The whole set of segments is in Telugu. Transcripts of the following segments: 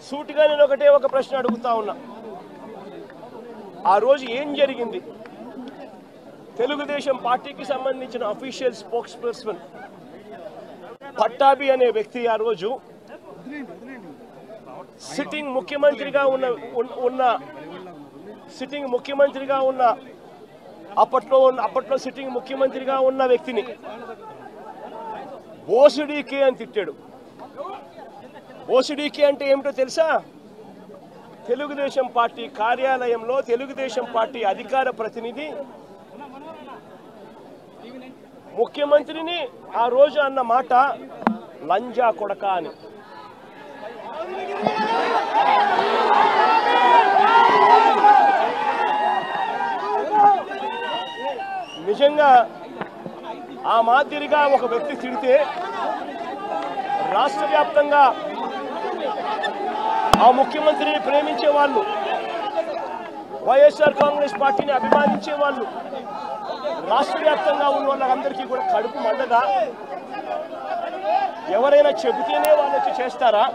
సూటిగా నేను ఒక ప్రశ్న అడుగుతా ఉన్నా. ఆ రోజు ఏం జరిగింది? తెలుగుదేశం పార్టీకి సంబంధించిన అఫీషియల్ స్పోక్స్ పర్సన్ పట్టాభి అనే వ్యక్తి ఆ రోజు సిట్టింగ్ ముఖ్యమంత్రిగా ఉన్న అప్పట్లో సిట్టింగ్ ముఖ్యమంత్రిగా ఉన్న వ్యక్తిని బోసుడీకే అని తిట్టాడు. బోసుడీకే అంటే ఏమిటో తెలుసా? తెలుగుదేశం పార్టీ కార్యాలయంలో తెలుగుదేశం పార్టీ అధికార ప్రతినిధి ముఖ్యమంత్రిని ఆ రోజు అన్న మాట లంజా కొడక అని. నిజంగా ఆ మాదిరిగా ఒక వ్యక్తి తిడితే రాష్ట్ర వ్యాప్తంగా ఆ ముఖ్యమంత్రిని ప్రేమించే వాళ్ళు, వైఎస్ఆర్ కాంగ్రెస్ పార్టీని అభిమానించే వాళ్ళు, రాష్ట్ర వ్యాప్తంగా ఉన్న వాళ్ళందరికీ కూడా కడుపు మండదా? ఎవరైనా చెబితేనే వాళ్ళు వచ్చి చేస్తారా?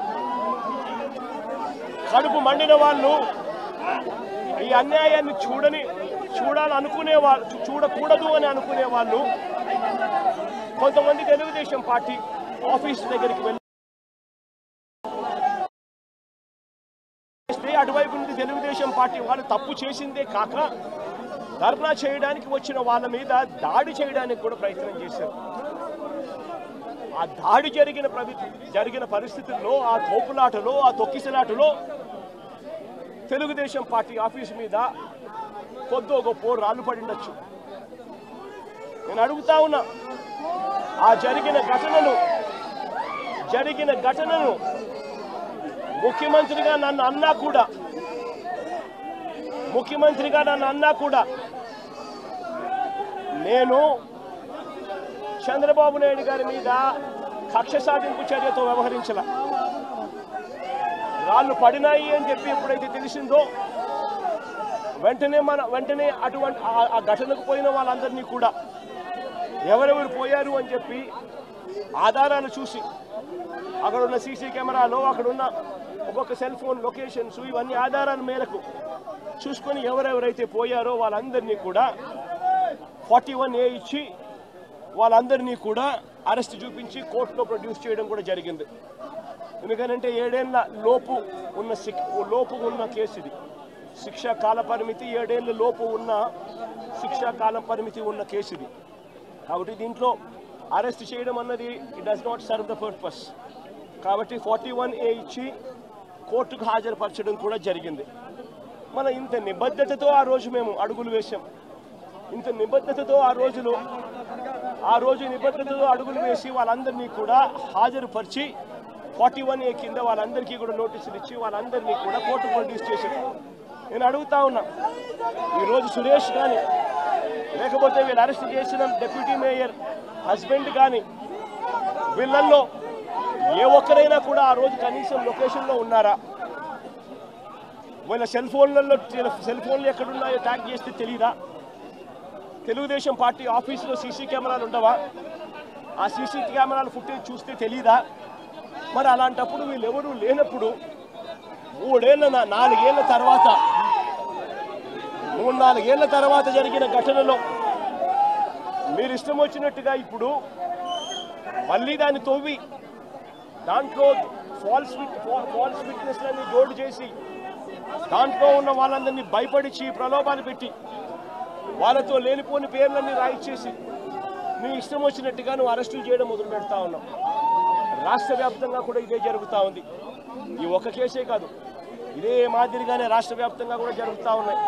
కడుపు మండిన వాళ్ళు ఈ అన్యాయాన్ని చూడాలనుకునే వాళ్ళు, చూడకూడదు అని అనుకునే వాళ్ళు కొంతమంది తెలుగుదేశం పార్టీ ఆఫీస్ దగ్గరికి వెళ్ళి అటువైపు నుండి తెలుగుదేశం పార్టీ వాళ్ళు తప్పు చేసిందే కాక ధర్నా చేయడానికి వచ్చిన వాళ్ళ మీద దాడి చేయడానికి కూడా ప్రయత్నం చేశారు. ఆ దాడి జరిగిన పరిస్థితుల్లో, ఆ తోపులాటలో, ఆ తొక్కిసలాటలో తెలుగుదేశం పార్టీ ఆఫీసు మీద కొద్దో గొప్ప రాళ్ళు పడిండొచ్చు. నేను అడుగుతా ఉన్నా, ఆ జరిగిన ఘటనను ముఖ్యమంత్రిగా నన్ను అన్నా కూడా నేను చంద్రబాబు నాయుడు గారి మీద కక్ష సాధింపు చర్యతో వ్యవహరించాల. రాళ్ళు పడినాయి అని చెప్పి ఎప్పుడైతే తెలిసిందో వెంటనే అటువంటి ఆ ఘటనకు పోయిన వాళ్ళందరినీ కూడా ఎవరెవరు పోయారు అని చెప్పి ఆధారాలు చూసి, అక్కడున్న సీసీ కెమెరాలో, అక్కడున్న ఒక్కొక్క సెల్ ఫోన్ లొకేషన్స్, ఇవన్నీ ఆధారాల మేరకు చూసుకొని ఎవరెవరైతే పోయారో వాళ్ళందరినీ కూడా 41A ఇచ్చి వాళ్ళందరినీ కూడా అరెస్ట్ చూపించి కోర్టులో ప్రొడ్యూస్ చేయడం కూడా జరిగింది. ఎందుకంటే 7 ఏళ్ల లోపు ఉన్న కేసు ఇది. శిక్షా కాల పరిమితి 7 ఏళ్ల లోపు ఉన్న శిక్షా కాల పరిమితి ఉన్న కేసు ఇది. కాబట్టి దీంట్లో అరెస్ట్ చేయడం అన్నది it does not serve the purpose. కాబట్టి 41A ఇచ్చి కోర్టుకు హాజరుపరచడం కూడా జరిగింది. మన ఇంత నిబద్ధతతో ఆ రోజు మేము అడుగులు వేశాం. ఇంత నిబద్ధతతో ఆ రోజు నిబద్ధతతో అడుగులు వేసి వాళ్ళందరినీ కూడా హాజరుపరిచి 41A కింద వాళ్ళందరికీ కూడా నోటీసులు ఇచ్చి వాళ్ళందరినీ కూడా కోర్టు ప్రొడ్యూస్ చేశారు. నేను అడుగుతా ఉన్నా, ఈరోజు సురేష్ కానీ, లేకపోతే వీళ్ళు అరెస్ట్ చేసిన డిప్యూటీ మేయర్ హస్బెండ్ కానీ, వీళ్ళల్లో ఏ ఒక్కరైనా కూడా ఆ రోజు కనీసం లొకేషన్లో ఉన్నారా? వీళ్ళ సెల్ ఫోన్లు ఎక్కడున్నాయో ట్యాగ్ చేస్తే తెలీదా? తెలుగుదేశం పార్టీ ఆఫీసులో సీసీ కెమెరాలు ఉండవా? ఆ సీసీ కెమెరాల ఫుటేజ్ చూస్తే తెలీదా? మరి అలాంటప్పుడు వీళ్ళెవరూ లేనప్పుడు 4 ఏళ్ల తర్వాత జరిగిన ఘటనలో మీరు ఇష్టం వచ్చినట్టుగా ఇప్పుడు మళ్ళీ దాన్ని తవ్వి దాంట్లో ఫాల్స్ విట్నెస్లని జోడు చేసి దాంట్లో ఉన్న వాళ్ళందరినీ భయపడిచి ప్రలోభాలు పెట్టి వాళ్ళతో లేనిపోని పేర్లన్నీ రాయిచ్చేసి నీ ఇష్టం వచ్చినట్టుగా నువ్వు అరెస్టులు చేయడం మొదలు పెడతా ఉన్నావు. రాష్ట్ర వ్యాప్తంగా కూడా ఇదే జరుగుతూ ఉంది. ఈ ఒక్క కేసే కాదు, ఇదే మాదిరిగానే రాష్ట్ర వ్యాప్తంగా కూడా జరుగుతూ ఉన్నాయి.